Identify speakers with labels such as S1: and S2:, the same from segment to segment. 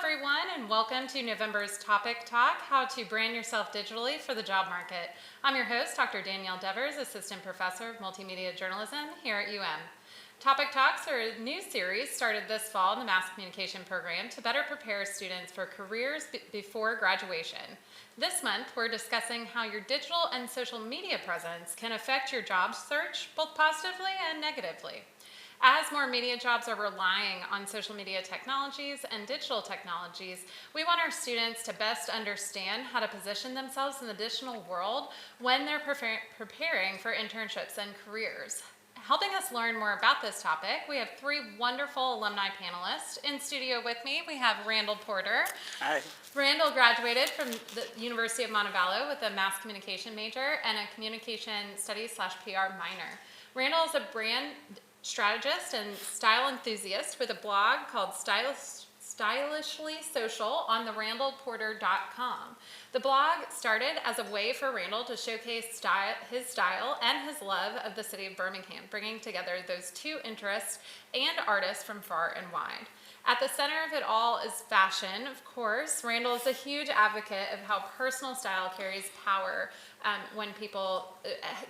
S1: everyone, and welcome to November's Topic Talk, How to Brand Yourself Digitally for the Job Market. I'm your host, Dr. Danielle Devers, Assistant Professor of Multimedia Journalism here at UM. Topic Talks are a new series started this fall in the Mass Communication program to better prepare students for careers before graduation. This month, we're discussing how your digital and social media presence can affect your job search, both positively and negatively. As more media jobs are relying on social media technologies and digital technologies, we want our students to best understand how to position themselves in the digital world when they're preparing for internships and careers. Helping us learn more about this topic, we have three wonderful alumni panelists. In studio with me, we have Randall Porter.
S2: Hi.
S1: Randall graduated from the University of Montevallo with a mass communication major and a communication studies/PR minor. Randall is a brand strategist and style enthusiast with a blog called Stylishly Social on the randallporter.com. The blog started as a way for Randall to showcase his style and his love of the city of Birmingham, bringing together those two interests and artists from far and wide. At the center of it all is fashion, of course. Randall is a huge advocate of how personal style carries power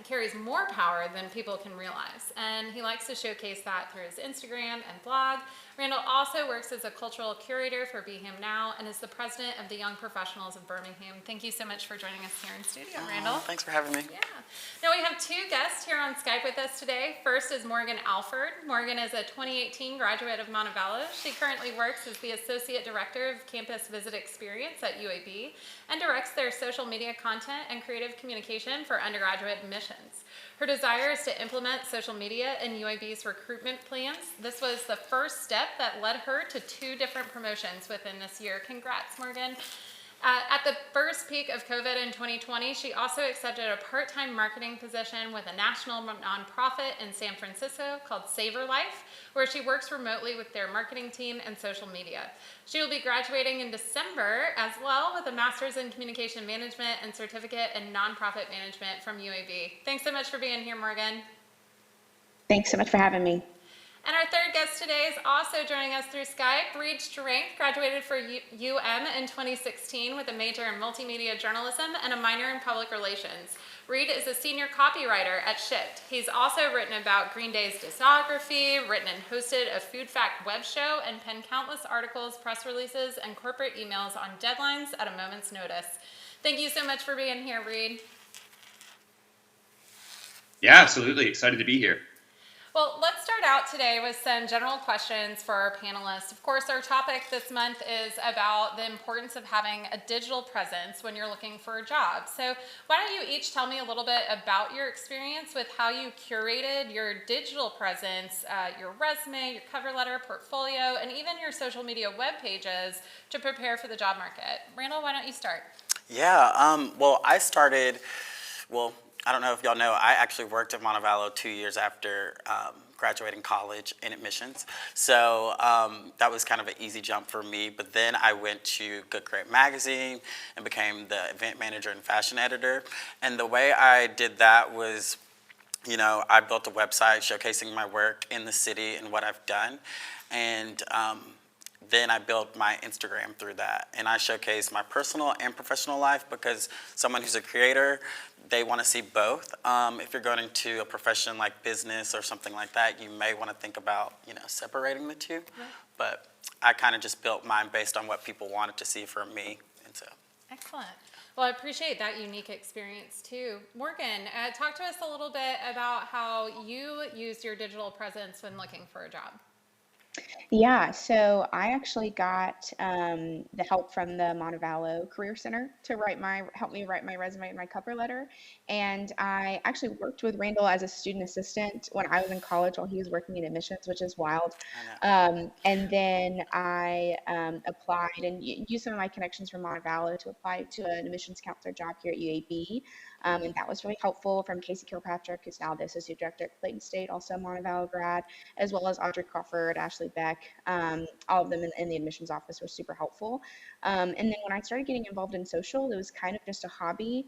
S1: carries more power than people can realize. And he likes to showcase that through his Instagram and blog. Randall also works as a cultural curator for Be Him Now and is the president of the Young Professionals of Birmingham. Thank you so much for joining us here in studio, Randall.
S2: Thanks for having me.
S1: Yeah. Now we have two guests here on Skype with us today. First is Morgan Alford. Morgan is a 2018 graduate of Montevallo. She currently works as the Associate Director of Campus Visit Experience at UAB and directs their social media content and creative communication for undergraduate admissions. Her desire is to implement social media in UAB's recruitment plans. This was the first step that led her to two different promotions within this year. Congrats, Morgan. At the first peak of COVID in 2020, she also accepted a part-time marketing position with a national nonprofit in San Francisco called Save Her Life, where she works remotely with their marketing team and social media. She will be graduating in December as well with a master's in communication management and certificate in nonprofit management from UAB. Thanks so much for being here, Morgan.
S3: Thanks so much for having me.
S1: And our third guest today is also joining us through Skype. Reed Strength graduated for UM in 2016 with a major in multimedia journalism and a minor in public relations. Reed is a senior copywriter at Shipt. He's also written about Green Day's discography, written and hosted a Food Fact web show, and penned countless articles, press releases, and corporate emails on deadlines at a moment's notice. Thank you so much for being here, Reed.
S4: Yeah, absolutely. Excited to be here.
S1: Well, let's start out today with some general questions for our panelists. Of course, our topic this month is about the importance of having a digital presence when you're looking for a job. So why don't you each tell me a little bit about your experience with how you curated your digital presence, your resume, your cover letter, portfolio, and even your social media web pages to prepare for the job market. Randall, why don't you start?
S2: Yeah, I don't know if y'all know, I actually worked at Montevallo 2 years after graduating college in admissions. So that was kind of an easy jump for me. But then I went to Good Great Magazine and became the event manager and fashion editor. And the way I did that was, I built a website showcasing my work in the city and what I've done. And then I built my Instagram through that. And I showcase my personal and professional life because someone who's a creator, they want to see both. If you're going into a profession like business or something like that, you may want to think about, separating the two. Right. But I kind of just built mine based on what people wanted to see from me. And so.
S1: Excellent. Well, I appreciate that unique experience too. Morgan, talk to us a little bit about how you used your digital presence when looking for a job.
S3: Yeah, so I actually got the help from the Montevallo Career Center to help me write my resume and my cover letter. And I actually worked with Randall as a student assistant when I was in college while he was working in admissions, which is wild. And then I applied and used some of my connections from Montevallo to apply to an admissions counselor job here at UAB. And that was really helpful from Casey Kilpatrick, who's now the associate director at Clayton State, also a Montevallo grad, as well as Audrey Crawford, Ashley Beck. All of them in the admissions office were super helpful. And then when I started getting involved in social, it was kind of just a hobby.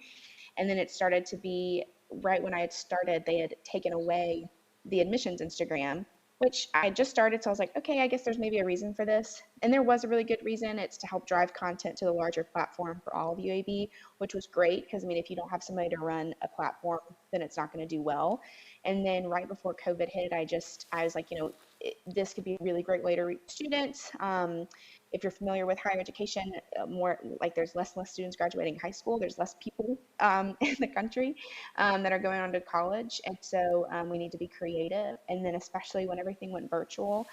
S3: And then it started to be right when I had started, they had taken away the admissions Instagram which I just started. So I was like, okay, I guess there's maybe a reason for this. And there was a really good reason. It's to help drive content to the larger platform for all of UAB, which was great because, I mean, if you don't have somebody to run a platform, then it's not going to do well. And then right before COVID hit, I was like, this could be a really great way to reach students. If you're familiar with higher education, more like there's less and less students graduating high school. There's less people in the country that are going on to college. And so we need to be creative. And then especially when everything went virtual,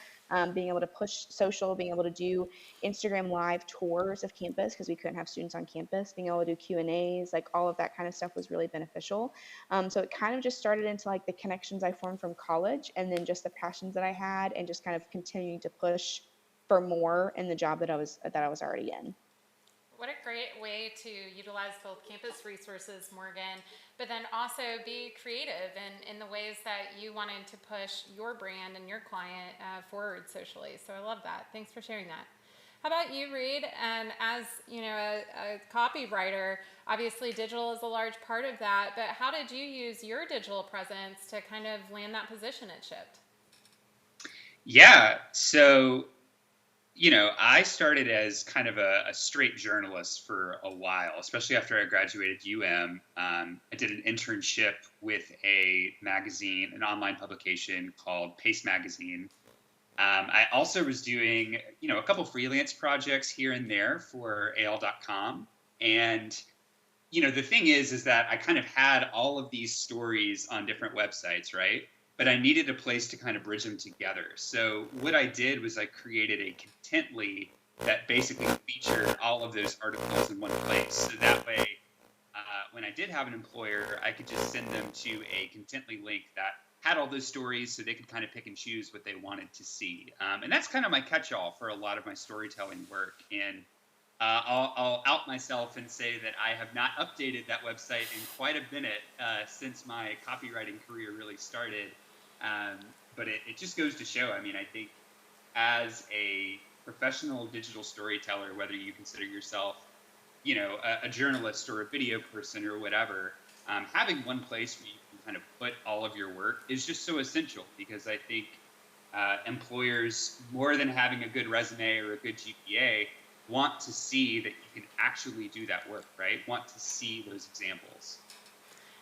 S3: being able to push social, being able to do Instagram live tours of campus because we couldn't have students on campus, being able to do Q&As, like all of that kind of stuff was really beneficial. So it kind of just started into like the connections I formed from college and then just the passions that I had and just kind of continuing to push for more in the job that I was already in.
S1: What a great way to utilize both campus resources, Morgan, but then also be creative in the ways that you wanted to push your brand and your client forward socially. So I love that. Thanks for sharing that. How about you, Reed? And as a copywriter, obviously digital is a large part of that, but how did you use your digital presence to kind of land that position at Shipt?
S4: Yeah, so I started as kind of a straight journalist for a while, especially after I graduated UM. I did an internship with a magazine, an online publication called Pace Magazine. I also was doing, a couple freelance projects here and there for AL.com. And, the thing is that I kind of had all of these stories on different websites, right? But I needed a place to kind of bridge them together. So what I did was I created a Contently that basically featured all of those articles in one place. So that way, when I did have an employer, I could just send them to a Contently link that had all those stories so they could kind of pick and choose what they wanted to see. And that's kind of my catch-all for a lot of my storytelling work. And I'll out myself and say that I have not updated that website in quite a minute since my copywriting career really started. But it just goes to show, I think as a professional digital storyteller, whether you consider yourself, a journalist or a video person or whatever, having one place where you can kind of put all of your work is just so essential because I think employers, more than having a good resume or a good GPA, want to see that you can actually do that work, right? Want to see those examples.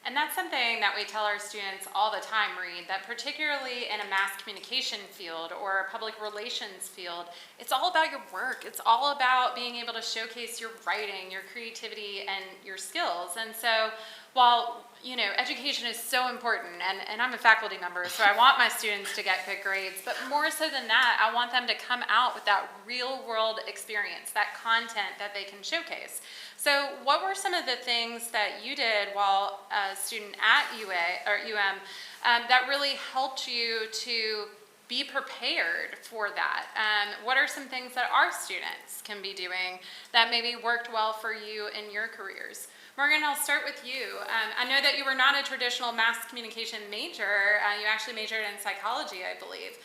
S1: And that's something that we tell our students all the time, Reed, that particularly in a mass communication field or a public relations field, it's all about your work. It's all about being able to showcase your writing, your creativity, and your skills. And so while education is so important, and I'm a faculty member, so I want my students to get good grades, but more so than that, I want them to come out with that real world experience, that content that they can showcase. So what were some of the things that you did while a student at UM that really helped you to be prepared for that? What are some things that our students can be doing that maybe worked well for you in your careers? Morgan, I'll start with you. I know that you were not a traditional mass communication major. You actually majored in psychology, I believe.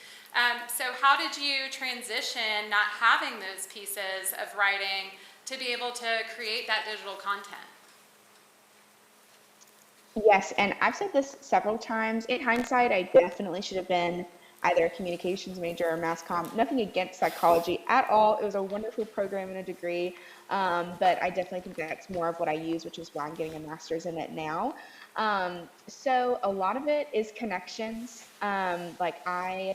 S1: So how did you transition not having those pieces of writing to be able to create that digital content?
S3: Yes, and I've said this several times. In hindsight, I definitely should have been either a communications major or mass comm. Nothing against psychology at all. It was a wonderful program and a degree, but I definitely think that's more of what I use, which is why I'm getting a master's in it now. So a lot of it is connections. Like I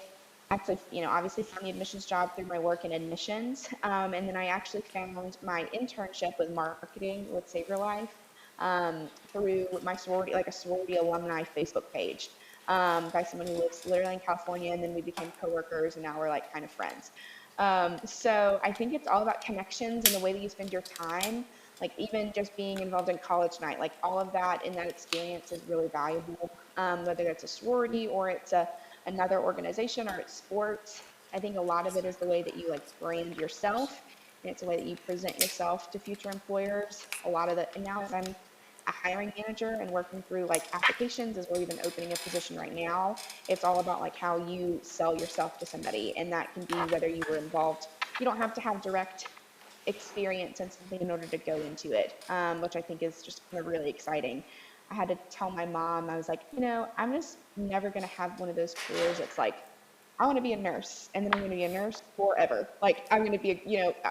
S3: actually, obviously found the admissions job through my work in admissions, and then I actually found my internship with marketing with Save Your Life through my sorority, like a sorority alumni Facebook page, by someone who lives literally in California, and then we became coworkers, and now we're like kind of friends. So I think it's all about connections and the way that you spend your time. Like even just being involved in college night, like all of that in that experience is really valuable. Whether it's a sorority or it's another organization or it's sports, I think a lot of it is the way that you like brand yourself, and it's the way that you present yourself to future employers. A lot of and now as I'm a hiring manager and working through like applications as we're even opening a position right now, it's all about like how you sell yourself to somebody, and that can be whether you were involved. You don't have to have direct experience in something in order to go into it, which I think is just really exciting. I had to tell my mom, I was like, I'm just never going to have one of those careers that's like I want to be a nurse, and then I'm going to be a nurse forever. Like, I'm going to be,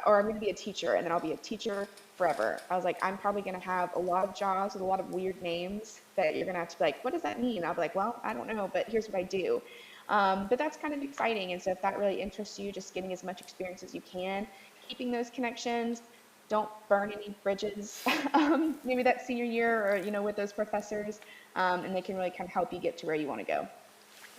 S3: or I'm going to be a teacher, and then I'll be a teacher forever. I was like, I'm probably going to have a lot of jobs with a lot of weird names that you're going to have to be like, what does that mean? I'll be like, well, I don't know, but here's what I do. But that's kind of exciting. And so if that really interests you, just getting as much experience as you can, keeping those connections, don't burn any bridges, maybe that senior year or, with those professors, and they can really kind of help you get to where you want to go.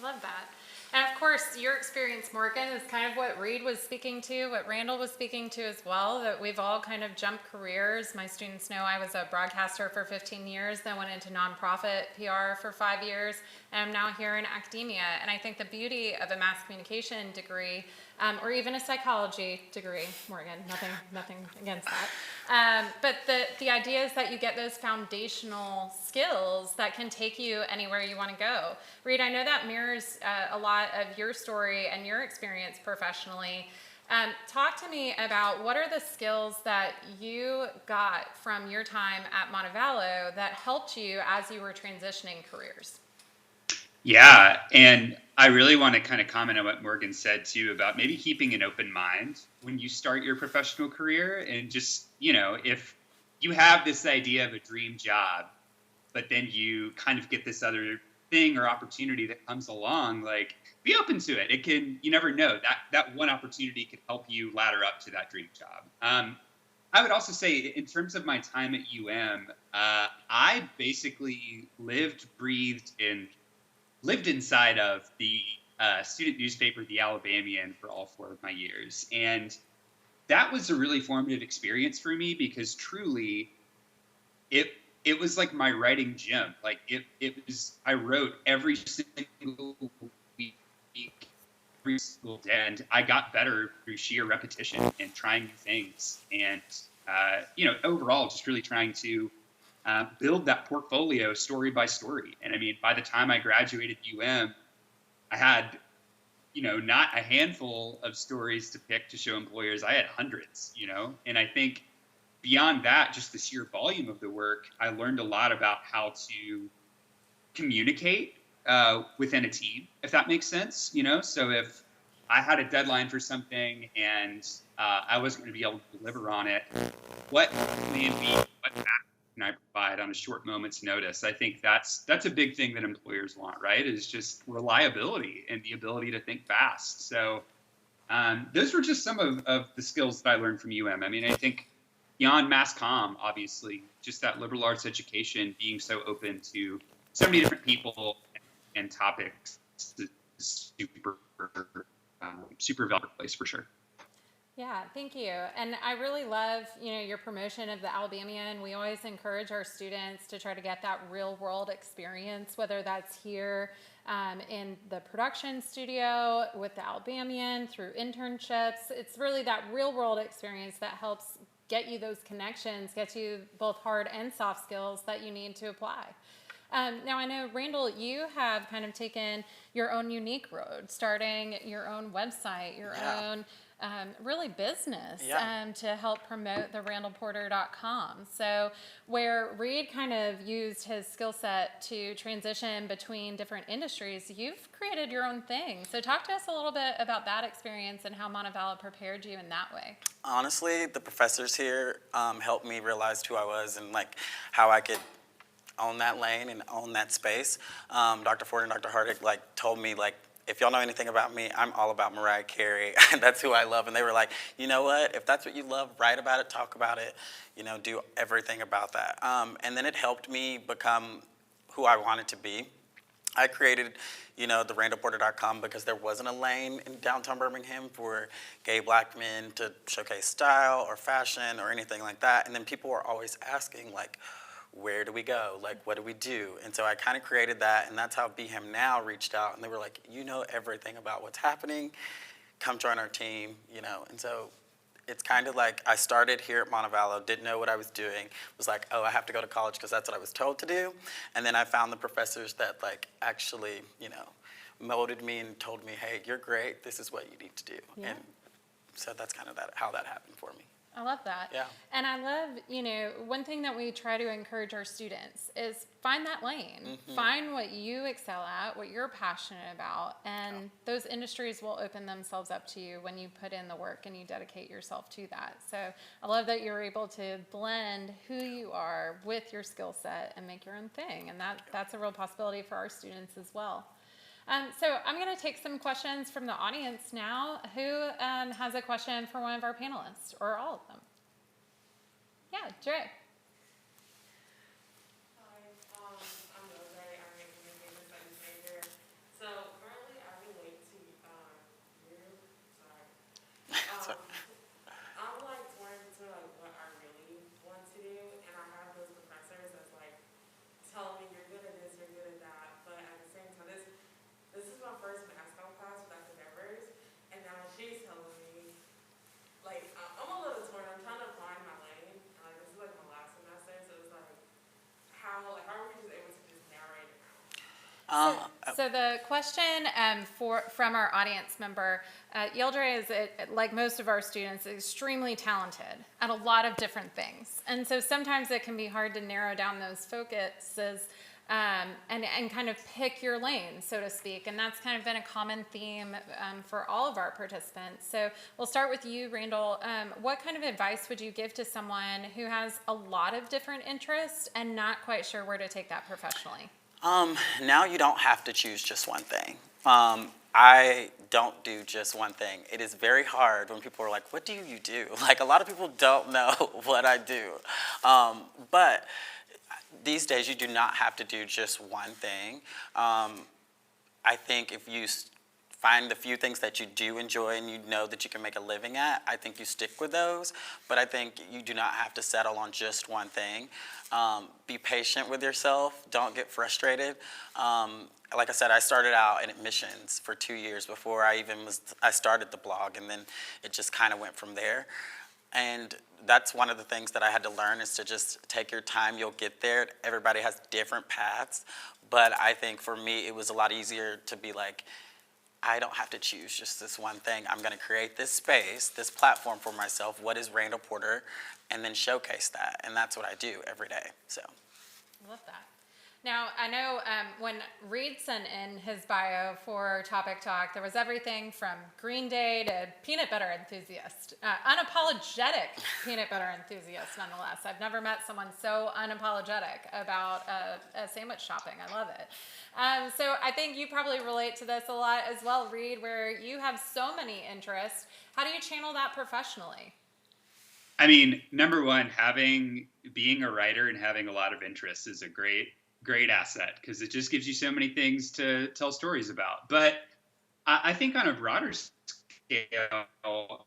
S1: Love that. And of course, your experience, Morgan, is kind of what Reed was speaking to, what Randall was speaking to as well, that we've all kind of jumped careers. My students know I was a broadcaster for 15 years, then went into nonprofit PR for 5 years, and I'm now here in academia. And I think the beauty of a mass communication degree, or even a psychology degree, Morgan, nothing against that. But the idea is that you get those foundational skills that can take you anywhere you want to go. Reed, I know that mirrors a lot of your story and your experience professionally. Talk to me about what are the skills that you got from your time at Montevallo that helped you as you were transitioning careers?
S4: Yeah, and I really want to kind of comment on what Morgan said too about maybe keeping an open mind when you start your professional career, and just, if you have this idea of a dream job, but then you kind of get this other thing or opportunity that comes along, like, be open to it. You never know, that one opportunity could help you ladder up to that dream job. I would also say, in terms of my time at UM, I basically breathed, and lived inside of the student newspaper, The Alabamian, for all 4 of my years. And that was a really formative experience for me, because truly it was like my writing gym. Like, I wrote every single week, every single day, and I got better through sheer repetition and trying new things. And, overall, just really trying to build that portfolio story by story. And I mean, by the time I graduated UM, I had, not a handful of stories to pick to show employers. I had hundreds, and I think beyond that, just the sheer volume of the work, I learned a lot about how to communicate within a team, if that makes sense, So if I had a deadline for something and I wasn't going to be able to deliver on it, what plan B, what can I provide on a short moment's notice? I think that's a big thing that employers want, right? Is just reliability and the ability to think fast. So those were just some of the skills that I learned from UM. I mean, I think beyond mass comm, obviously, just that liberal arts education, being so open to so many different people and topics, is super valuable place for sure.
S1: Yeah, thank you. And I really love, your promotion of the Alabamian. We always encourage our students to try to get that real world experience, whether that's here in the production studio with the Alabamian, through internships. It's really that real world experience that helps get you those connections, get you both hard and soft skills that you need to apply. Now, I know, Randall, you have kind of taken your own unique road, starting your own website, your own really business to help promote the randallporter.com. So where Reed kind of used his skill set to transition between different industries, you've created your own thing. So talk to us a little bit about that experience and how Montevallo prepared you in that way.
S2: Honestly, the professors here helped me realize who I was and like how I could own that lane and own that space. Dr. Ford and Dr. Hardig told me if y'all know anything about me, I'm all about Mariah Carey. That's who I love. And they were like, you know what? If that's what you love, write about it, talk about it, do everything about that. And then it helped me become who I wanted to be. I created, the randallporter.com because there wasn't a lane in downtown Birmingham for gay black men to showcase style or fashion or anything like that. And then people were always asking, where do we go? What do we do? And so I kind of created that, and that's how Be Him Now reached out. And they were like, you know everything about what's happening. Come join our team, And so it's kind of like I started here at Montevallo, didn't know what I was doing, was like, oh, I have to go to college because that's what I was told to do. And then I found the professors that actually, molded me and told me, hey, you're great. This is what you need to do. Yeah. And so that's kind of how that happened for me.
S1: I love that.
S2: Yeah.
S1: And I love, one thing that we try to encourage our students is find that lane. Find what you excel at, what you're passionate about, and those industries will open themselves up to you when you put in the work and you dedicate yourself to that. So I love that you're able to blend who you are with your skill set and make your own thing. And that's a real possibility for our students as well. So I'm going to take some questions from the audience now. Who has a question for one of our panelists, or all of them? Yeah, Dre.
S5: Hi, I'm Jose. I'm a communication studies major. So currently, I relate to you. Sorry. I'm like torn to like what I really want to do, and I have those professors that's like telling me you're good at this, you're good at that, but at the same time, this is my first basketball class with Dr. Devers, and now she's telling me like I'm a little torn. I'm trying to find my lane. Like this is like my last semester, so it's like how are we just able to just narrate it now?
S1: So the question from our audience member, Yildre is, like most of our students, extremely talented at a lot of different things. And so sometimes it can be hard to narrow down those focuses and kind of pick your lane, so to speak. And that's kind of been a common theme for all of our participants. So we'll start with you, Randall. What kind of advice would you give to someone who has a lot of different interests and not quite sure where to take that professionally?
S2: Now you don't have to choose just one thing. I don't do just one thing. It is very hard when people are like, what do you do? Like, a lot of people don't know what I do. But these days, you do not have to do just one thing. I think if you find the few things that you do enjoy and you know that you can make a living at, I think you stick with those. But I think you do not have to settle on just one thing. Be patient with yourself. Don't get frustrated. Like I said, I started out in admissions for 2 years before I started the blog, and then it just kind of went from there. And that's one of the things that I had to learn, is to just take your time. You'll get there. Everybody has different paths. But I think for me, it was a lot easier to be like, I don't have to choose just this one thing. I'm going to create this space, this platform for myself. What is Randall Porter? And then showcase that. And that's what I do every day. So,
S1: I love that. Now, I know when Reed sent in his bio for Topic Talk, there was everything from Green Day to peanut butter enthusiast. Unapologetic peanut butter enthusiast, nonetheless. I've never met someone so unapologetic about a sandwich shopping. I love it. So I think you probably relate to this a lot as well, Reed, where you have so many interests. How do you channel that professionally?
S4: I mean, number one, being a writer and having a lot of interests is a great asset, because it just gives you so many things to tell stories about. But I think on a broader scale,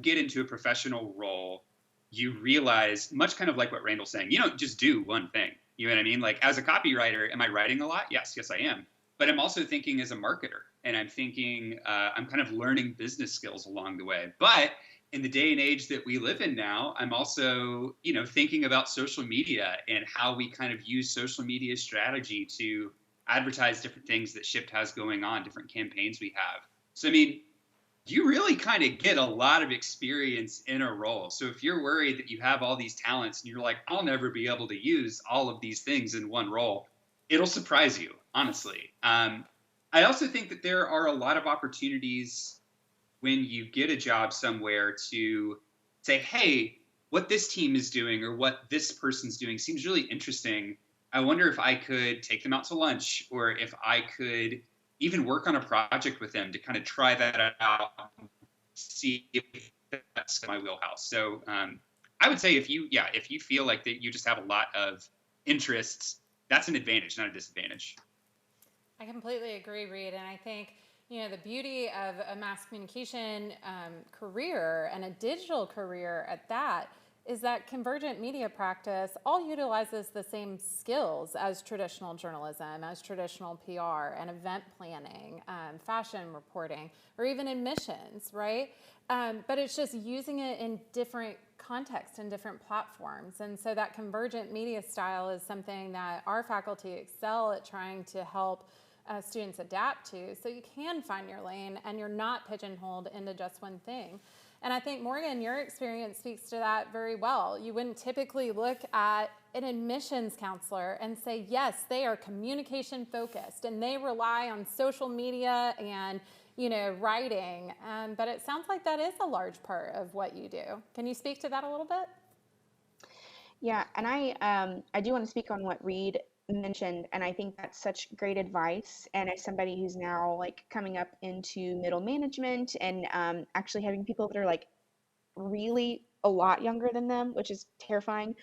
S4: get into a professional role, you realize, much kind of like what Randall's saying, you don't just do one thing. You know what I mean? Like, as a copywriter, am I writing a lot? Yes, I am. But I'm also thinking as a marketer, and I'm thinking, I'm kind of learning business skills along the way. But in the day and age that we live in now, I'm also, thinking about social media and how we kind of use social media strategy to advertise different things that Shipt has going on, different campaigns we have. So, I mean, you really kind of get a lot of experience in a role. So if you're worried that you have all these talents and you're like, I'll never be able to use all of these things in one role, it'll surprise you, honestly. I also think that there are a lot of opportunities when you get a job somewhere to say, hey, what this team is doing or what this person's doing seems really interesting. I wonder if I could take them out to lunch, or if I could even work on a project with them to kind of try that out, see if that's my wheelhouse. So I would say if you feel like that you just have a lot of interests, that's an advantage, not a disadvantage.
S1: I completely agree, Reed. And I think, the beauty of a mass communication career, and a digital career at that, is that convergent media practice all utilizes the same skills as traditional journalism, as traditional PR and event planning, fashion reporting, or even admissions, right? But it's just using it in different contexts and different platforms. And so that convergent media style is something that our faculty excel at trying to help students adapt to, so you can find your lane and you're not pigeonholed into just one thing. And I think, Morgan, your experience speaks to that very well. You wouldn't typically look at an admissions counselor and say, yes, they are communication focused and they rely on social media and, writing. But it sounds like that is a large part of what you do. Can you speak to that a little bit?
S3: Yeah, and I do want to speak on what Reed mentioned, and I think that's such great advice. And as somebody who's now like coming up into middle management and actually having people that are like really a lot younger than them, which is terrifying,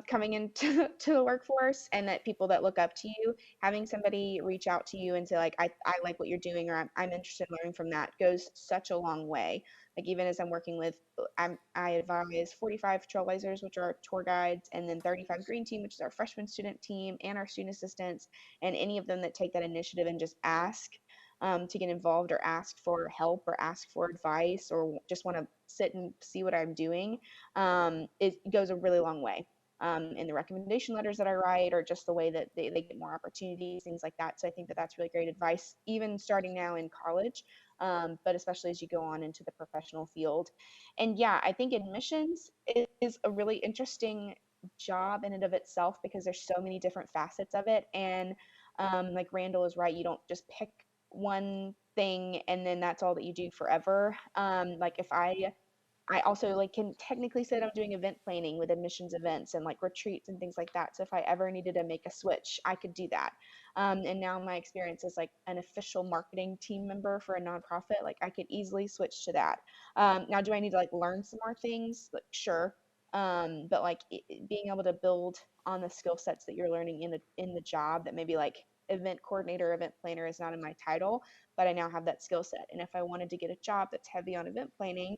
S3: coming into to the workforce, and that people that look up to you, having somebody reach out to you and say like, I like what you're doing, or I'm interested in learning from that, goes such a long way. Like even as I'm working with, I advise 45 trailblazers, which are our tour guides, and then 35 green team, which is our freshman student team, and our student assistants, and any of them that take that initiative and just ask to get involved or ask for help or ask for advice or just want to sit and see what I'm doing, it goes a really long way. In the recommendation letters that I write, or just the way that they get more opportunities, things like that. So I think that that's really great advice, even starting now in college, but especially as you go on into the professional field. And yeah, I think admissions is a really interesting job in and of itself because there's so many different facets of it. And like Randall is right, you don't just pick one thing and then that's all that you do forever. Like if I also like can technically say that I'm doing event planning with admissions events and like retreats and things like that. So if I ever needed to make a switch, I could do that. And now my experience as like an official marketing team member for a nonprofit, like I could easily switch to that. Now, do I need to like learn some more things? Like, sure. But like being able to build on the skill sets that you're learning in the job, that maybe like event coordinator, event planner is not in my title, but I now have that skill set. And if I wanted to get a job that's heavy on event planning,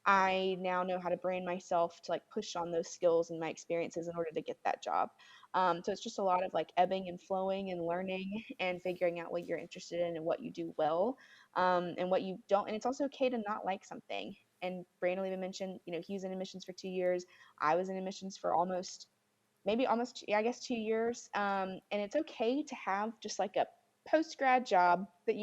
S3: I now know how to brand myself to like push on those skills and my experiences in order to get that job. So it's just a lot of like ebbing and flowing and learning and figuring out what you're interested in and what you do well, and what you don't. And it's also okay to not like something. And Brandon even mentioned, he was in admissions for 2 years. I was in admissions for almost, yeah, I guess 2 years. And it's okay to have just like a post grad job that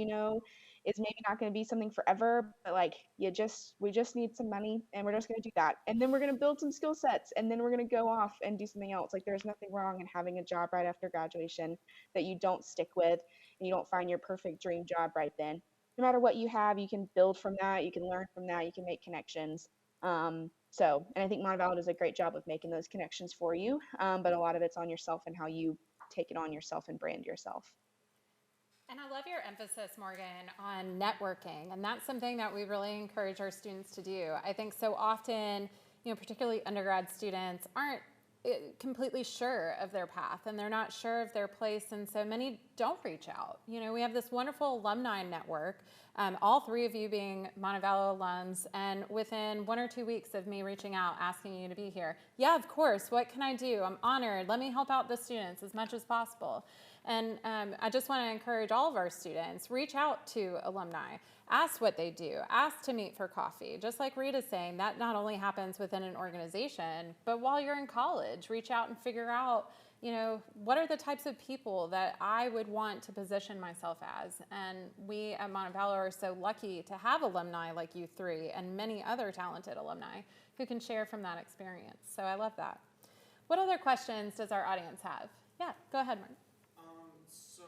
S3: is maybe not going to be something forever, but like we just need some money and we're just going to do that. And then we're going to build some skill sets and then we're going to go off and do something else. Like there's nothing wrong in having a job right after graduation that you don't stick with and you don't find your perfect dream job right then. No matter what you have, you can build from that, you can learn from that, you can make connections. And I think Montevallo does a great job of making those connections for you. But a lot of it's on yourself and how you take it on yourself and brand yourself.
S1: And I love your emphasis, Morgan, on networking. And that's something that we really encourage our students to do. I think so often, particularly undergrad students aren't completely sure of their path and they're not sure of their place. And so many don't reach out. We have this wonderful alumni network, all three of you being Montevallo alums. And within 1 or 2 weeks of me reaching out, asking you to be here, yeah, of course, what can I do? I'm honored. Let me help out the students as much as possible. And I just want to encourage all of our students, reach out to alumni, ask what they do, ask to meet for coffee. Just like Rita's saying, that not only happens within an organization, but while you're in college, reach out and figure out, what are the types of people that I would want to position myself as? And we at Montevallo are so lucky to have alumni like you three and many other talented alumni who can share from that experience. So I love that. What other questions does our audience have? Yeah, go ahead, Martin.
S6: So,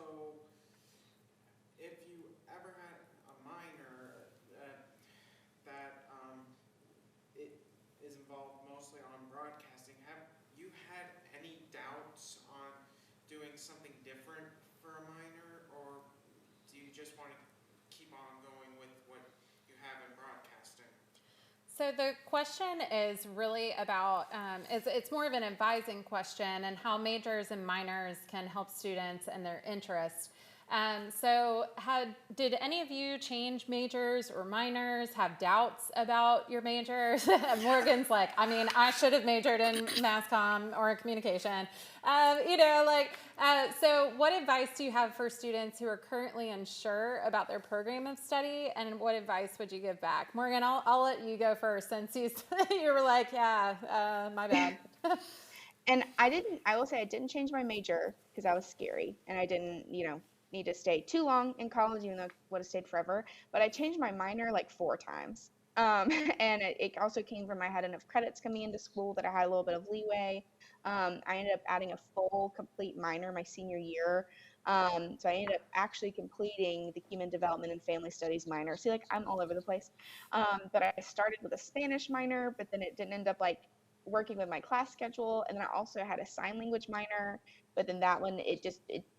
S6: if you ever had a minor that it is involved mostly on broadcasting, have you had any doubts on doing something different for a minor, or do you just want to keep on going with what you have in broadcasting?
S1: So the question is really about, it's more of an advising question and how majors and minors can help students and their interests. Did any of you change majors or minors, have doubts about your majors? Morgan's like, I should have majored in mass comm or communication. So what advice do you have for students who are currently unsure about their program of study, and what advice would you give back? Morgan, I'll let you go first since you were like, yeah, my bad.
S3: And I will say I didn't change my major because I was scary and I didn't, need to stay too long in college, even though I would have stayed forever. But I changed my minor like 4 times. And it also came from I had enough credits coming into school that I had a little bit of leeway. I ended up adding a full complete minor my senior year. So I ended up actually completing the Human Development and Family Studies minor. See, like I'm all over the place. But I started with a Spanish minor, but then it didn't end up like working with my class schedule. And then I also had a sign language minor, but then that one it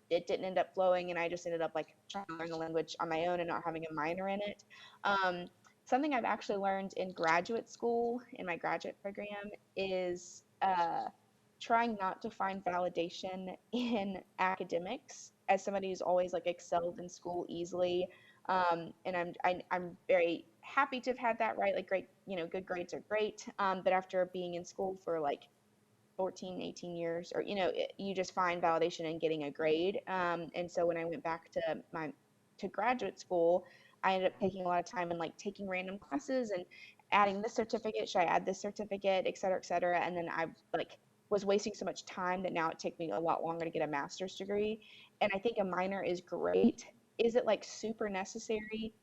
S3: didn't end up flowing, and I just ended up like trying to learn the language on my own and not having a minor in it. Um, Something I've actually learned in graduate school in my graduate program is trying not to find validation in academics as somebody who's always like excelled in school easily. And I'm very happy to have had that, right? Like great, good grades are great. But after being in school for like 14, 18 years, or you just find validation in getting a grade. And so when I went back to graduate school, I ended up taking a lot of time and like taking random classes and adding this certificate, should I add this certificate, et cetera, et cetera. And then I like was wasting so much time that now it takes me a lot longer to get a master's degree. And I think a minor is great. Is it like super necessary?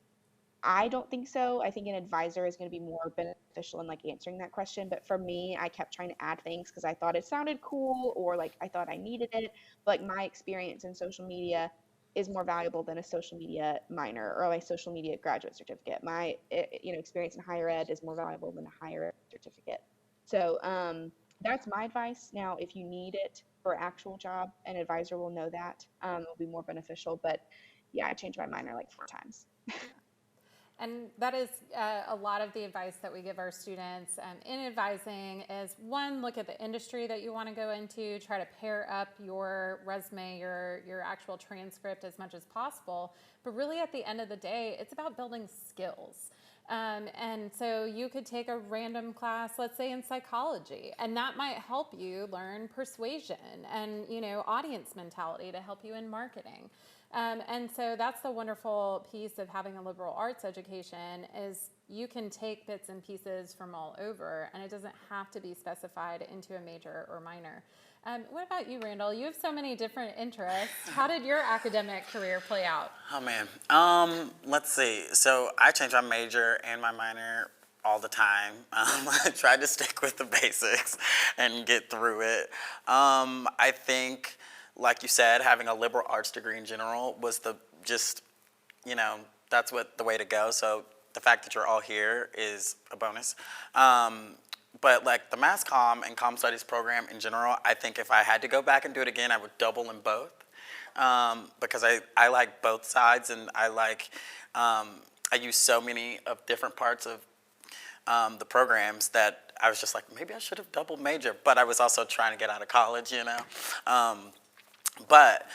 S3: I don't think so. I think an advisor is going to be more beneficial in like answering that question. But for me, I kept trying to add things because I thought it sounded cool or like I thought I needed it. But like my experience in social media is more valuable than a social media minor or a social media graduate certificate. My experience in higher ed is more valuable than a higher ed certificate. So that's my advice. Now, if you need it for an actual job, an advisor will know that. It'll be more beneficial. But yeah, I changed my minor like 4 times.
S1: And that is a lot of the advice that we give our students in advising is one, look at the industry that you want to go into, try to pair up your resume, your actual transcript as much as possible. But really at the end of the day, it's about building skills. And so you could take a random class, let's say in psychology, and that might help you learn persuasion and, audience mentality to help you in marketing. And so that's the wonderful piece of having a liberal arts education is you can take bits and pieces from all over, and it doesn't have to be specified into a major or minor. What about you, Randall? You have so many different interests. How did your academic career play out?
S2: Oh man. Let's see. So I changed my major and my minor all the time. I tried to stick with the basics and get through it. I think, like you said, having a liberal arts degree in general was that's the way to go. So the fact that you're all here is a bonus. But like the Mass Comm and Comm Studies program in general, I think if I had to go back and do it again, I would double in both. Because I like both sides, and I use so many of different parts of the programs that I was just like, maybe I should have double major, but I was also trying to get out of college, But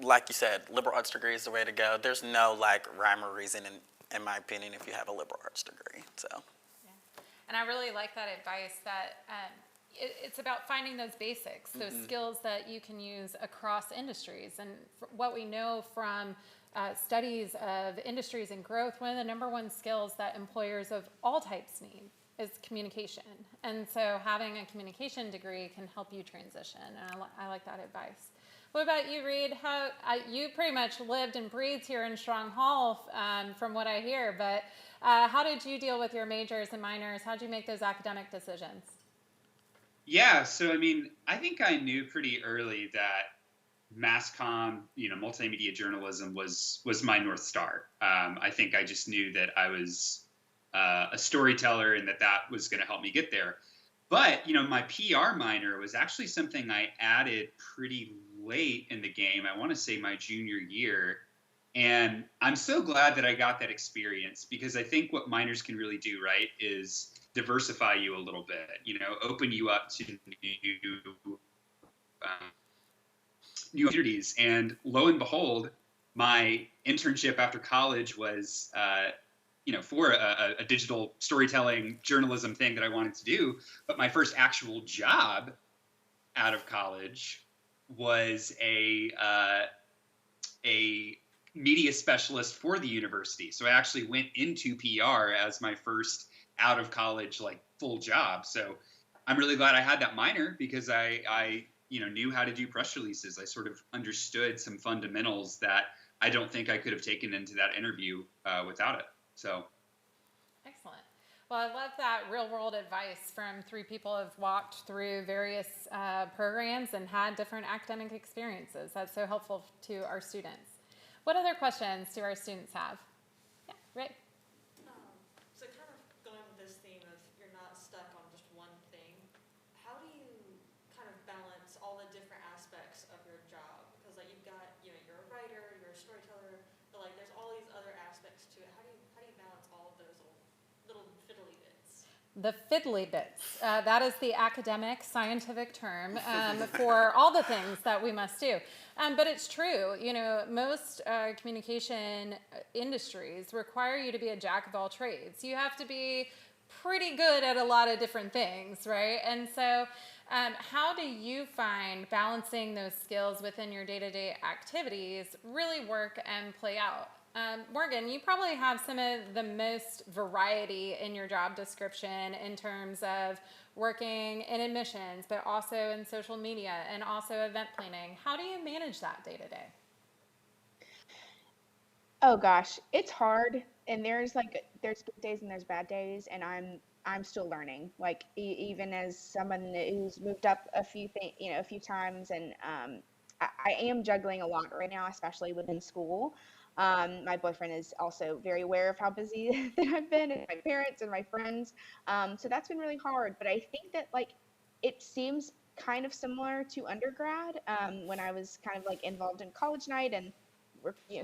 S2: like you said, liberal arts degree is the way to go. There's no like rhyme or reason in my opinion if you have a liberal arts degree. So.
S1: Yeah. And I really like that advice that it's about finding those basics, those skills that you can use across industries. And what we know from studies of industries and growth, one of the number one skills that employers of all types need is communication. And so having a communication degree can help you transition. And I like that advice. What about you, Reed? How you pretty much lived and breathed here in Strong Hall, from what I hear. But how did you deal with your majors and minors? How did you make those academic decisions?
S4: Yeah, so I think I knew pretty early that mass comm, multimedia journalism was my North Star. I think I just knew that I was a storyteller and that was going to help me get there. But, my PR minor was actually something I added pretty late in the game. I want to say my junior year. And I'm so glad that I got that experience, because I think what minors can really do, right, is diversify you a little bit, open you up to new opportunities. And lo and behold, my internship after college was for a digital storytelling journalism thing that I wanted to do. But my first actual job out of college was a media specialist for the university. So I actually went into PR as my first out of college, like full job. So I'm really glad I had that minor, because I knew how to do press releases. I sort of understood some fundamentals that I don't think I could have taken into that interview without it. So.
S1: Excellent. Well, I love that real world advice from three people who have walked through various programs and had different academic experiences. That's so helpful to our students. What other questions do our students have? Yeah, Rick.
S7: So kind of going with this theme of you're not stuck on just one thing, how do you kind of balance all the different aspects of your job? Because like you've got, you know, you're a writer, you're a storyteller, but like there's all these other aspects to it. How do you balance all of those little fiddly bits?
S1: The fiddly bits. That is the academic, scientific term for all the things that we must do. But it's true. You know, most communication industries require you to be a jack of all trades. You have to be pretty good at a lot of different things, right? And so how do you find balancing those skills within your day-to-day activities really work and play out? Morgan, you probably have some of the most variety in your job description in terms of working in admissions, but also in social media and also event planning. How do you manage that day to day?
S3: Oh gosh, it's hard, and there's good days and there's bad days, and I'm still learning. Like even as someone who's moved up a few times, and I am juggling a lot right now, especially within school. My boyfriend is also very aware of how busy that I've been, and my parents and my friends. So that's been really hard. But I think that like it seems kind of similar to undergrad when I was kind of like involved in college night and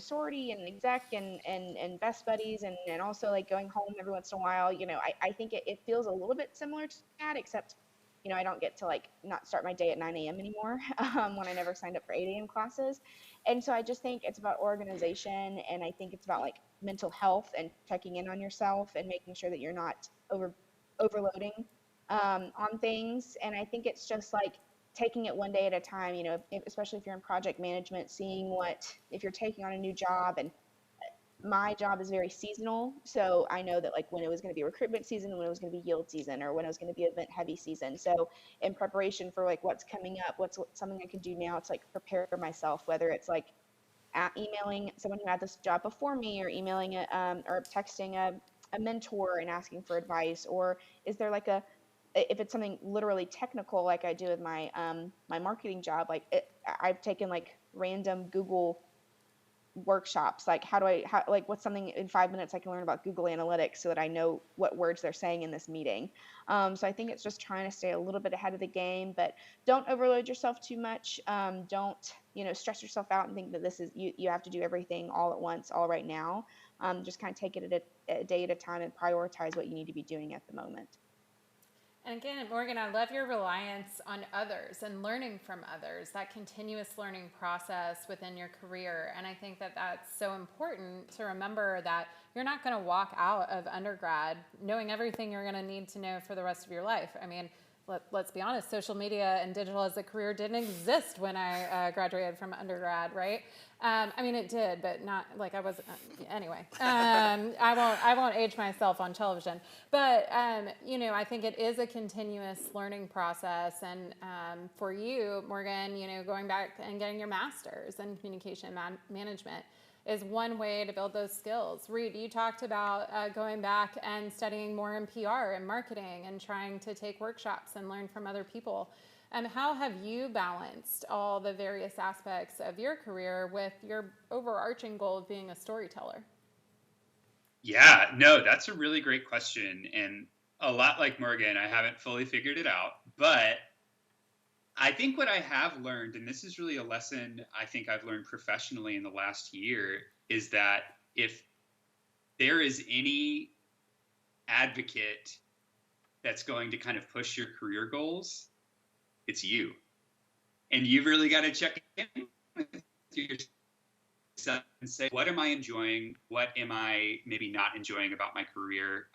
S3: sorority and exec and best buddies and also like going home every once in a while. I think it feels a little bit similar to that, except I don't get to like not start my day at 9 a.m. anymore when I never signed up for 8 a.m. classes. And so I just think it's about organization, and I think it's about like mental health and checking in on yourself and making sure that you're not overloading on things. And I think it's just like taking it one day at a time, especially if you're in project management, seeing if you're taking on a new job. And my job is very seasonal, so I know that like when it was going to be recruitment season, when it was going to be yield season, or when it was going to be event heavy season. So in preparation for like what's coming up, what's something I can do now to like prepare myself, whether it's like emailing someone who had this job before me, or emailing or texting a mentor and asking for advice, or is there like if it's something literally technical like I do with my my marketing job, I've taken like random Google workshops, like what's something in 5 minutes I can learn about Google Analytics so that I know what words they're saying in this meeting. So I think it's just trying to stay a little bit ahead of the game, but don't overload yourself too much. Don't stress yourself out and think that this is you have to do everything all at once, all right now. Just kind of take it a day at a time and prioritize what you need to be doing at the moment.
S1: And again, Morgan, I love your reliance on others and learning from others, that continuous learning process within your career. And I think that that's so important to remember that you're not going to walk out of undergrad knowing everything you're going to need to know for the rest of your life. I mean, let's be honest, social media and digital as a career didn't exist when I graduated from undergrad, right? I mean, it did, but not like I was. Anyway, I won't age myself on television. But I think it is a continuous learning process. And for you, Morgan, going back and getting your master's in communication management is one way to build those skills. Reed, you talked about going back and studying more in PR and marketing and trying to take workshops and learn from other people. How have you balanced all the various aspects of your career with your overarching goal of being a storyteller?
S4: Yeah, no, that's a really great question. And a lot like Morgan, I haven't fully figured it out, but I think what I have learned, and this is really a lesson I think I've learned professionally in the last year, is that if there is any advocate that's going to kind of push your career goals, it's you. And you've really got to check in with yourself and say, what am I enjoying? What am I maybe not enjoying about my career?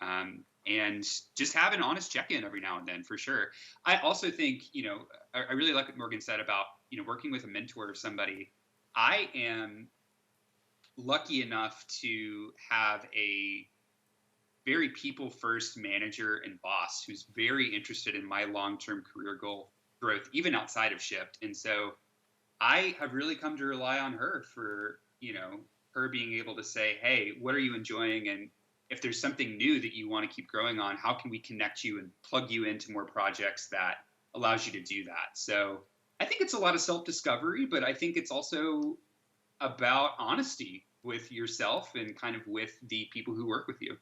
S4: And just have an honest check-in every now and then, for sure. I also think, I really like what Morgan said about, working with a mentor or somebody. I am lucky enough to have a very people-first manager and boss who's very interested in my long-term career goal growth, even outside of Shipt. And so I have really come to rely on her for, her being able to say, hey, what are you enjoying? And if there's something new that you want to keep growing on, how can we connect you and plug you into more projects that allows you to do that? So I think it's a lot of self-discovery, but I think it's also about honesty with yourself and kind of with the people who work with you.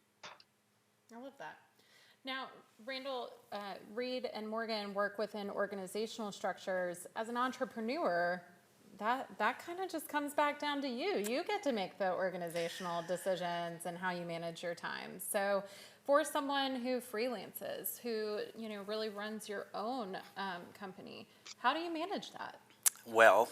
S1: I love that. Now, Randall, Reed and Morgan work within organizational structures. As an entrepreneur, that kind of just comes back down to you. You get to make the organizational decisions and how you manage your time. So for someone who freelances, who really runs your own company, how do you manage that?
S2: Well,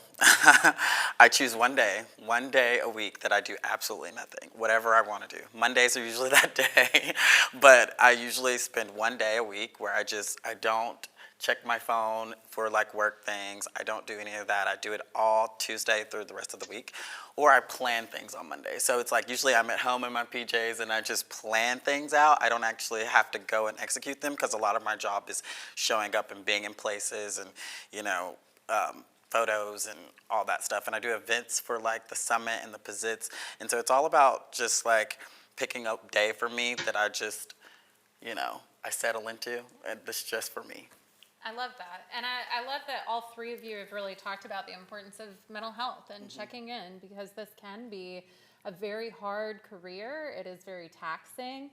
S2: I choose one day a week that I do absolutely nothing, whatever I want to do. Mondays are usually that day, but I usually spend one day a week where I don't check my phone for like work things. I don't do any of that. I do it all Tuesday through the rest of the week, or I plan things on Monday. So it's like usually I'm at home in my PJs and I just plan things out. I don't actually have to go and execute them because a lot of my job is showing up and being in places and, photos and all that stuff. And I do events for like the summit and the Pizits. And so it's all about just like picking up day for me that I just, I settle into, and this is just for me.
S1: I love that. And I love that all three of you have really talked about the importance of mental health and checking in, because this can be a very hard career. It is very taxing.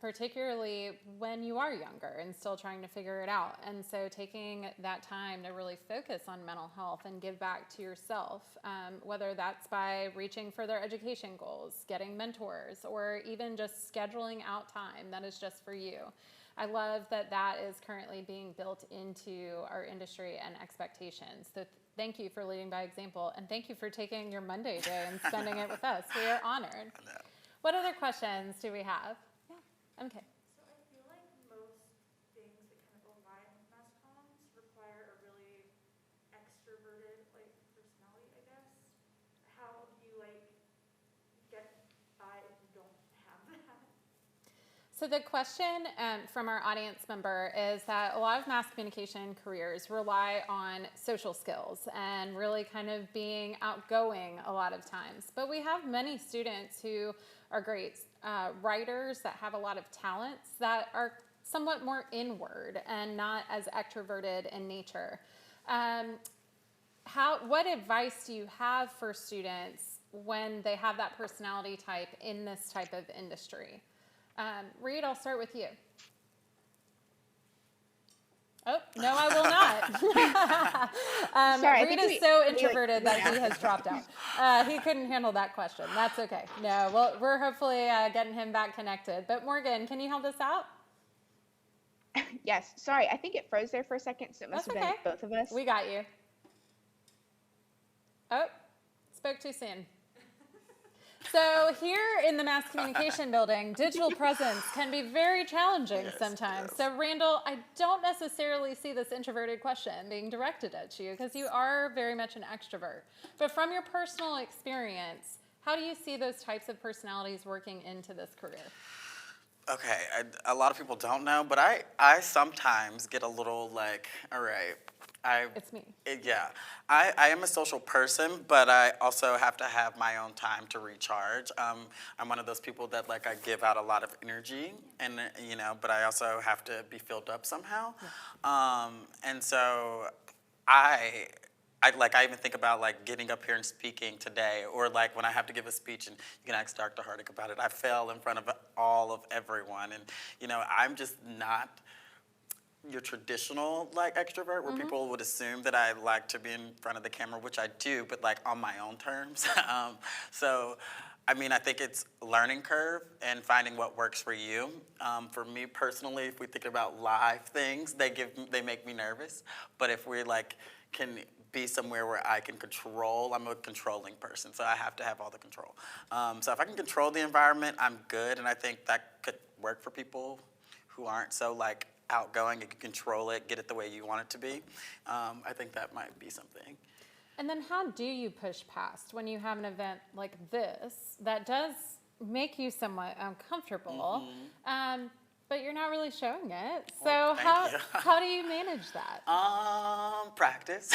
S1: Particularly when you are younger and still trying to figure it out. And so taking that time to really focus on mental health and give back to yourself, whether that's by reaching for their education goals, getting mentors, or even just scheduling out time that is just for you. I love that that is currently being built into our industry and expectations. So thank you for leading by example, and thank you for taking your Monday day and spending it with us. We are honored. What other questions do we have? Okay.
S7: So I feel like most things that kind of align with mass comms require a really extroverted personality, I guess. How do you get by if you don't have that?
S1: So the question from our audience member is that a lot of mass communication careers rely on social skills and really kind of being outgoing a lot of times. But we have many students who are great writers that have a lot of talents that are somewhat more inward and not as extroverted in nature. What advice do you have for students when they have that personality type in this type of industry? Reed, I'll start with you. Oh, no, I will not.
S3: Sorry,
S1: Reed is so introverted that he has dropped out. He couldn't handle that question. That's okay. No, well, we're hopefully getting him back connected. But Morgan, can you help us out?
S3: Yes, sorry, I think it froze there for a second, so it must
S1: That's
S3: have
S1: okay.
S3: been both of us.
S1: We got you. Oh, spoke too soon. So here in the mass communication building, digital presence can be very challenging sometimes.
S2: Yes.
S1: So Randall, I don't necessarily see this introverted question being directed at you because you are very much an extrovert. But from your personal experience, how do you see those types of personalities working into this career?
S2: Okay, a lot of people don't know, but I sometimes get a little like, all right,
S1: It's me.
S2: I am a social person, but I also have to have my own time to recharge. I'm one of those people that I give out a lot of energy, and but I also have to be filled up somehow. Yeah. And so I even think about getting up here and speaking today, or when I have to give a speech, and you can ask Dr. Hardick about it. I fell in front of all of everyone, and I'm just not your traditional extrovert where people would assume that I like to be in front of the camera, which I do, but on my own terms. So I think it's learning curve and finding what works for you. For me personally, if we think about live things, they make me nervous. But if we can be somewhere where I can control, I'm a controlling person, so I have to have all the control. So if I can control the environment, I'm good, and I think that could work for people who aren't so outgoing. You can control it, get it the way you want it to be. I think that might be something.
S1: And then how do you push past when you have an event like this that does make you somewhat uncomfortable? But you're not really showing it. So
S2: Well, thank you.
S1: how do you manage that?
S2: Practice.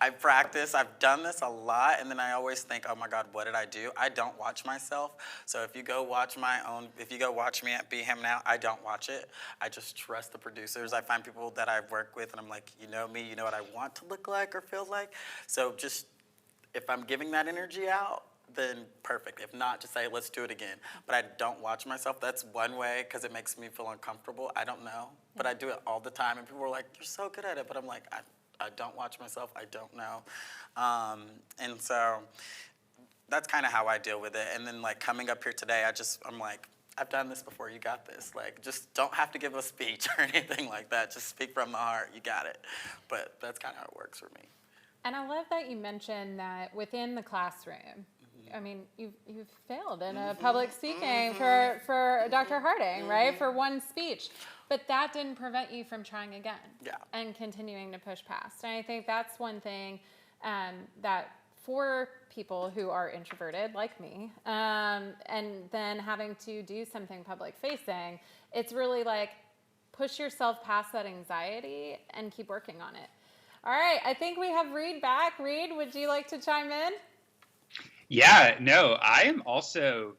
S2: I practice. I've done this a lot, and then I always think, oh my God, what did I do? I don't watch myself. So if you go watch me at Be Him Now, I don't watch it. I just trust the producers. I find people that I work with, and I'm like, you know me, you know what I want to look like or feel like. So just, if I'm giving that energy out, then perfect. If not, just say, let's do it again. But I don't watch myself. That's one way, because it makes me feel uncomfortable. I don't know. But I do it all the time. And people are like, you're so good at it. But I'm like, I don't watch myself. I don't know. And so that's kind of how I deal with it. And then, like, coming up here today, I'm like, I've done this before. You got this. Like, just don't have to give a speech or anything like that. Just speak from the heart. You got it. But that's kind of how it works for me.
S1: And I love that you mentioned that within the classroom, I mean, you've failed in a public speaking for Dr. Harding, right? For one speech. But that didn't prevent you from trying again and continuing to push past. And I think that's one thing that for people who are introverted like me, and then having to do something public facing, it's really like push yourself past that anxiety and keep working on it. All right, I think we have Reed back. Reed, would you like to chime in?
S4: Yeah, no, I am also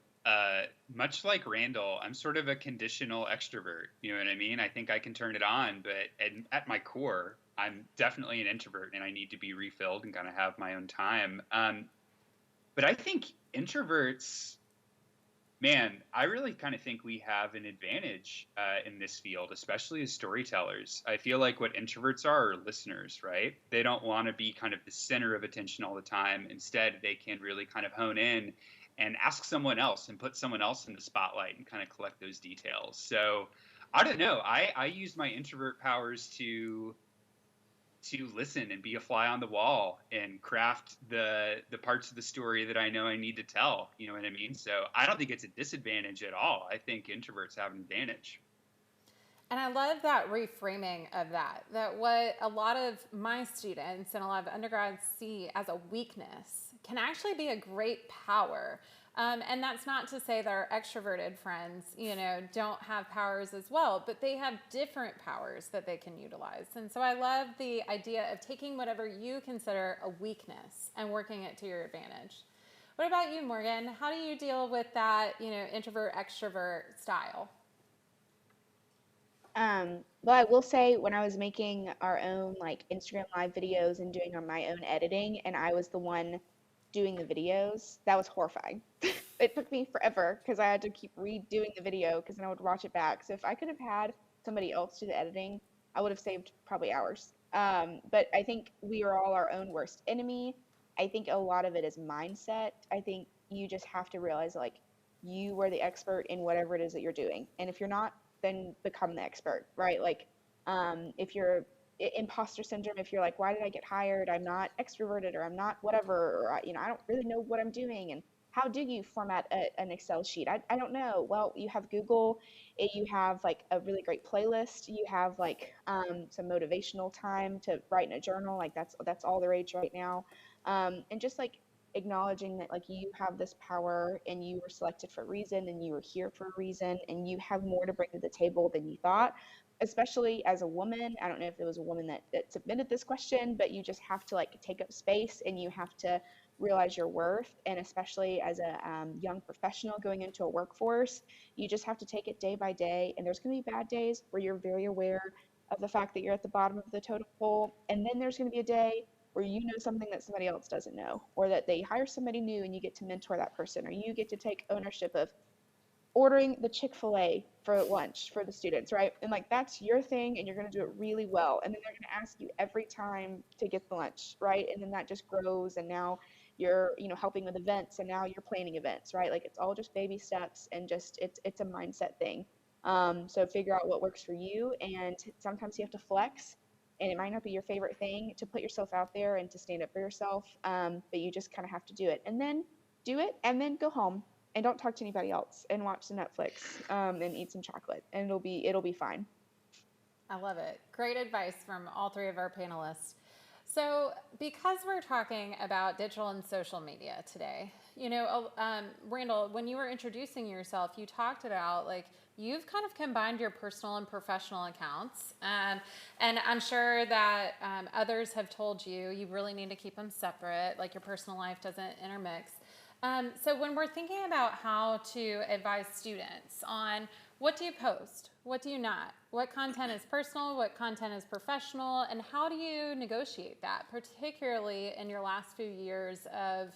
S4: much like Randall. I'm sort of a conditional extrovert. You know what I mean? I think I can turn it on, but at my core, I'm definitely an introvert, and I need to be refilled and kind of have my own time. But I think introverts, man, I really kind of think we have an advantage in this field, especially as storytellers. I feel like what introverts are listeners, right? They don't want to be kind of the center of attention all the time. Instead, they can really kind of hone in and ask someone else and put someone else in the spotlight and kind of collect those details. So I don't know. I use my introvert powers to listen and be a fly on the wall and craft the parts of the story that I know I need to tell. You know what I mean? So I don't think it's a disadvantage at all. I think introverts have an advantage.
S1: And I love that reframing of that what a lot of my students and a lot of undergrads see as a weakness can actually be a great power. And that's not to say that our extroverted friends, don't have powers as well, but they have different powers that they can utilize. And so I love the idea of taking whatever you consider a weakness and working it to your advantage. What about you, Morgan? How do you deal with that, introvert, extrovert style?
S3: Well, I will say when I was making our own like Instagram live videos and doing my own editing, and I was the one doing the videos, that was horrifying. It took me forever because I had to keep redoing the video because then I would watch it back. So if I could have had somebody else do the editing, I would have saved probably hours. But I think we are all our own worst enemy. I think a lot of it is mindset. I think you just have to realize like you are the expert in whatever it is that you're doing. And if you're not, then become the expert, right? Like if you're imposter syndrome, if you're like, why did I get hired? I'm not extroverted or I'm not whatever, or I don't really know what I'm doing. And how do you format an Excel sheet? I don't know. Well, you have Google, you have like a really great playlist, you have like some motivational time to write in a journal, like that's all the rage right now. And just like acknowledging that like you have this power and you were selected for a reason and you were here for a reason and you have more to bring to the table than you thought, especially as a woman. I don't know if there was a woman that submitted this question, but you just have to like take up space and you have to realize your worth. And especially as a young professional going into a workforce, you just have to take it day by day. And there's going to be bad days where you're very aware of the fact that you're at the bottom of the totem pole. And then there's going to be a day where you know something that somebody else doesn't know, or that they hire somebody new and you get to mentor that person, or you get to take ownership of ordering the Chick-fil-A for lunch for the students, right? And like that's your thing and you're going to do it really well. And then they're going to ask you every time to get the lunch, right? And then that just grows and now you're, helping with events and now you're planning events, right? Like it's all just baby steps and just it's a mindset thing. So figure out what works for you, and sometimes you have to flex and it might not be your favorite thing to put yourself out there and to stand up for yourself, but you just kind of have to do it. And then do it and then go home and don't talk to anybody else and watch some Netflix and eat some chocolate, and it'll be fine.
S1: I love it. Great advice from all three of our panelists. So because we're talking about digital and social media today, Randall, when you were introducing yourself, you talked about like you've kind of combined your personal and professional accounts. And I'm sure that others have told you you really need to keep them separate, like your personal life doesn't intermix. So when we're thinking about how to advise students on what do you post, what do you not, what content is personal, what content is professional, and how do you negotiate that, particularly in your last few years of,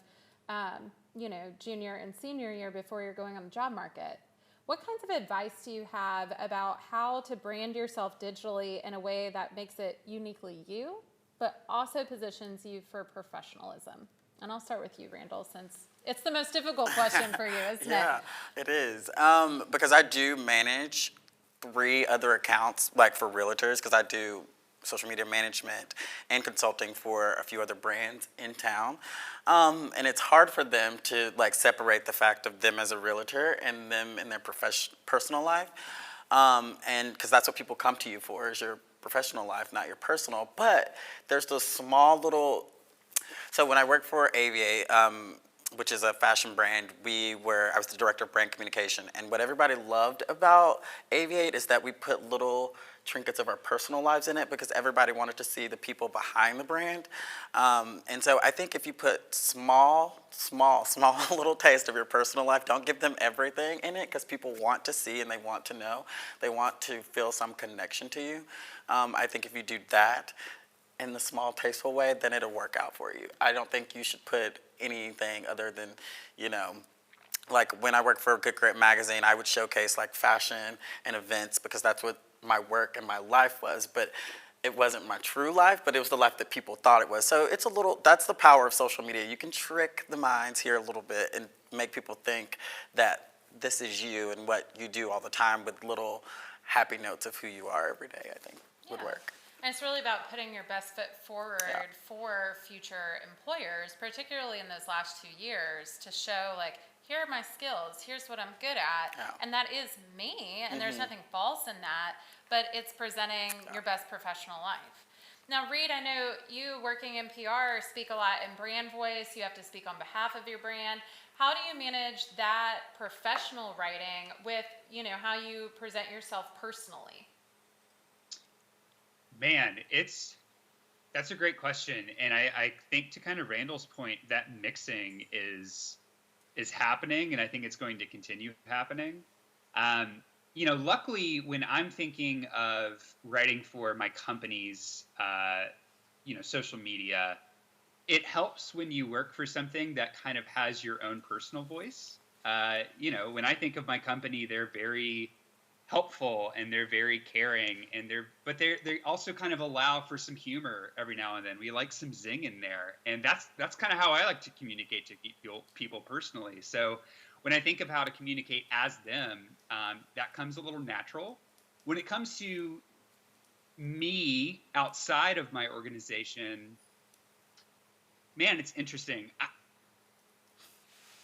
S1: junior and senior year before you're going on the job market? What kinds of advice do you have about how to brand yourself digitally in a way that makes it uniquely you, but also positions you for professionalism? And I'll start with you, Randall, since it's the most difficult question for you, isn't
S2: Yeah,
S1: it?
S2: it is. Because I do manage 3 other accounts, like for realtors, because I do social media management and consulting for a few other brands in town. And it's hard for them to like separate the fact of them as a realtor and them in their personal life. And because that's what people come to you for, is your professional life, not your personal. But there's those small little. So when I worked for Aviate, which is a fashion brand, I was the director of brand communication. And what everybody loved about Aviate is that we put little trinkets of our personal lives in it because everybody wanted to see the people behind the brand. And so I think if you put small little taste of your personal life, don't give them everything in it because people want to see and they want to know. They want to feel some connection to you. I think if you do that in the small, tasteful way, then it'll work out for you. I don't think you should put anything other than, like when I worked for Good Grit magazine, I would showcase like fashion and events because that's what my work and my life was. But it wasn't my true life, but it was the life that people thought it was. So that's the power of social media. You can trick the minds here a little bit and make people think that this is you and what you do all the time with little happy notes of who you are every day, I think would work.
S1: And it's really about putting your best foot forward for future employers, particularly in those last 2 years, to show like, here are my skills, here's what I'm good at, and that is me, and there's nothing false in that, but it's presenting your best professional life. Now, Reed, I know you working in PR speak a lot in brand voice, you have to speak on behalf of your brand. How do you manage that professional writing with, how you present yourself personally?
S4: Man, that's a great question, and I think to kind of Randall's point, that mixing is happening, and I think it's going to continue happening. Luckily, when I'm thinking of writing for my company's, social media, it helps when you work for something that kind of has your own personal voice. When I think of my company, they're very helpful and they're very caring and they also kind of allow for some humor every now and then. We like some zing in there, and that's kind of how I like to communicate to people personally. So when I think of how to communicate as them, that comes a little natural. When it comes to me outside of my organization, man, it's interesting.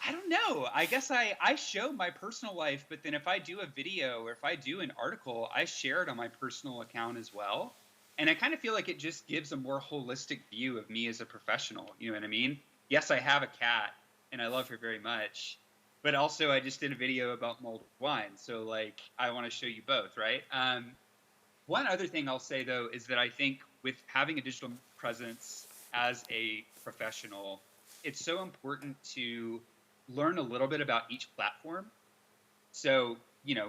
S4: I don't know. I guess I show my personal life, but then if I do a video or if I do an article, I share it on my personal account as well. And I kind of feel like it just gives a more holistic view of me as a professional. You know what I mean? Yes, I have a cat and I love her very much, but also I just did a video about mulled wine. So like, I want to show you both, right? One other thing I'll say though, is that I think with having a digital presence as a professional, it's so important to learn a little bit about each platform. So,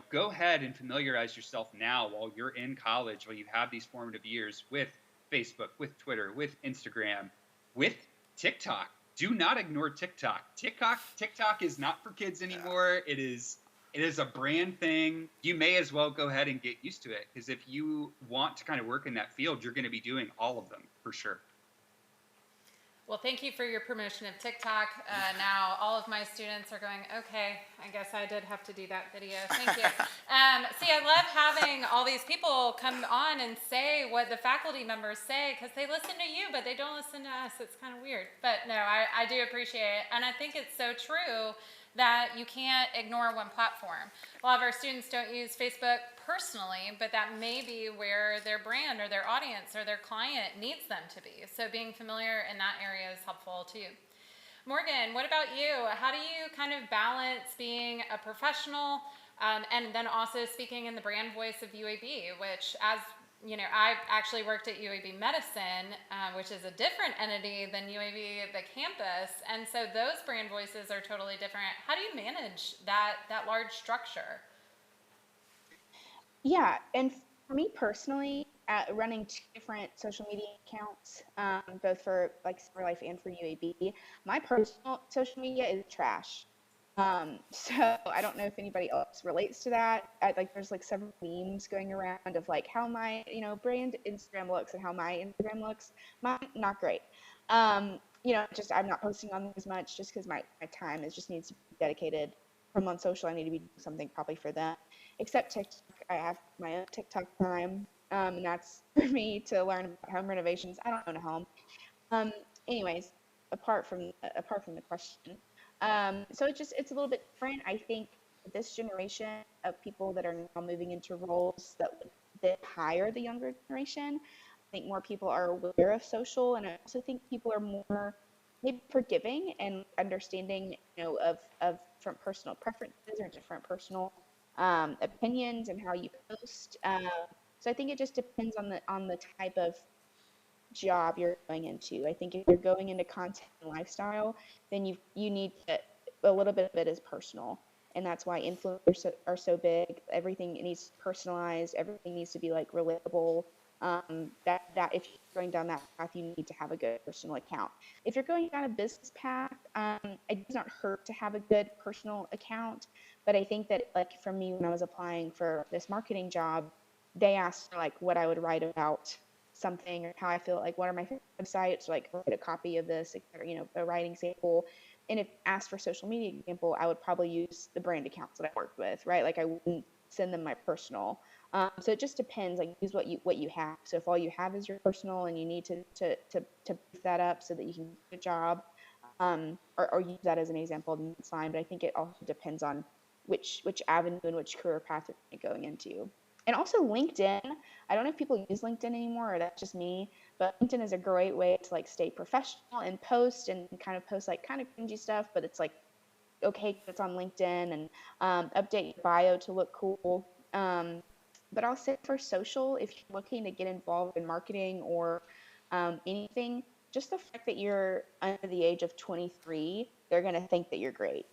S4: go ahead and familiarize yourself now while you're in college, while you have these formative years with Facebook, with Twitter, with Instagram, with TikTok. Do not ignore TikTok. TikTok is not for kids anymore. It is a brand thing. You may as well go ahead and get used to it, because if you want to kind of work in that field, you're going to be doing all of them for sure.
S1: Well, thank you for your promotion of TikTok. Now all of my students are going, okay, I guess I did have to do that video. Thank you. See, I love having all these people come on and say what the faculty members say, because they listen to you, but they don't listen to us. It's kind of weird. But no, I do appreciate it. And I think it's so true that you can't ignore one platform. A lot of our students don't use Facebook personally, but that may be where their brand or their audience or their client needs them to be. So being familiar in that area is helpful too. Morgan, what about you? How do you kind of balance being a professional And then also speaking in the brand voice of UAB, which, as you know, I actually worked at UAB Medicine, which is a different entity than UAB, the campus. And so those brand voices are totally different. How do you manage that large structure?
S3: Yeah, and for me personally, running two different social media accounts, both for like Silver Life and for UAB, my personal social media is trash. So I don't know if anybody else relates to that. Like, there's like several memes going around of like how my, brand Instagram looks and how my Instagram looks. Mine, not great. Just I'm not posting on them as much just because my time is just needs to be dedicated. From on social, I need to be doing something probably for them. Except TikTok, I have my own TikTok time, and that's for me to learn about home renovations. I don't own a home. Um, anyways, apart from the question, so it's a little bit different. I think this generation of people that are now moving into roles that hire the younger generation, I think more people are aware of social, and I also think people are more maybe forgiving and understanding, of different personal preferences or different personal opinions and how you post. So I think it just depends on the type of job you're going into. I think if you're going into content and lifestyle, then you need to a little bit of it is personal, and that's why influencers are so big. Everything needs personalized. Everything needs to be like relatable. That if you're going down that path, you need to have a good personal account. If you're going down a business path, it does not hurt to have a good personal account. But I think that, like, for me, when I was applying for this marketing job, they asked for like what I would write about something or how I feel, like what are my favorite websites, like write a copy of this, etc., a writing sample. And if asked for social media example, I would probably use the brand accounts that I worked with, right? Like I wouldn't send them my personal. So it just depends. Like, use what you have. So if all you have is your personal and you need to beef that up so that you can get a job, or use that as an example, then it's fine. But I think it also depends on which avenue and which career path you're going into. And also LinkedIn. I don't know if people use LinkedIn anymore or that's just me, but LinkedIn is a great way to like stay professional and post and kind of post like kind of cringy stuff, but it's like okay, it's on LinkedIn, and update your bio to look cool. But I'll say for social, if you're looking to get involved in marketing or anything, just the fact that you're under the age of 23, they're going to think that you're great.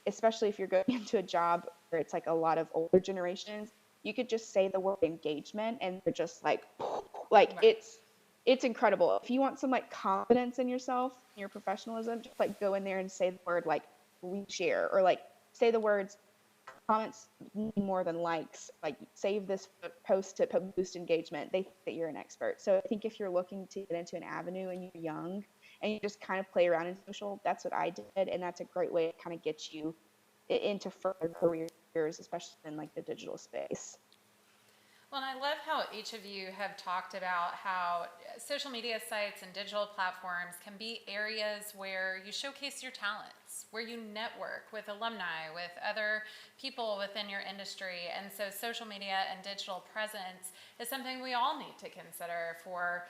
S3: Especially if you're going into a job where it's like a lot of older generations, you could just say the word engagement and they're just like, like
S1: Right.
S3: it's incredible. If you want some like confidence in yourself, in your professionalism, just like go in there and say the word like reshare, or like say the words comments need more than likes, like save this post to boost engagement. They think that you're an expert. So I think if you're looking to get into an avenue and you're young and you just kind of play around in social, that's what I did, and that's a great way to kind of get you into further careers, especially in like the digital space.
S1: Well, and I love how each of you have talked about how social media sites and digital platforms can be areas where you showcase your talents, where you network with alumni, with other people within your industry. And so social media and digital presence is something we all need to consider for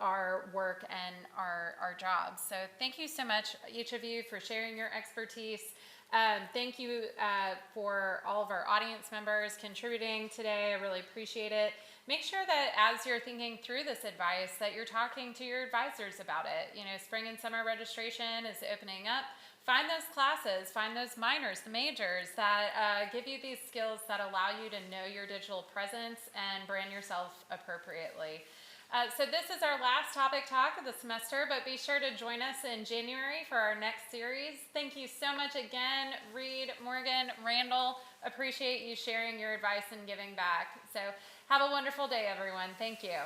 S1: our work and our jobs. So thank you so much, each of you, for sharing your expertise. Thank you for all of our audience members contributing today. I really appreciate it. Make sure that as you're thinking through this advice that you're talking to your advisors about it. Spring and summer registration is opening up. Find those classes, find those minors, the majors that give you these skills that allow you to know your digital presence and brand yourself appropriately. So this is our last topic talk of the semester, but be sure to join us in January for our next series. Thank you so much again, Reed, Morgan, Randall. Appreciate you sharing your advice and giving back. So have a wonderful day, everyone. Thank you.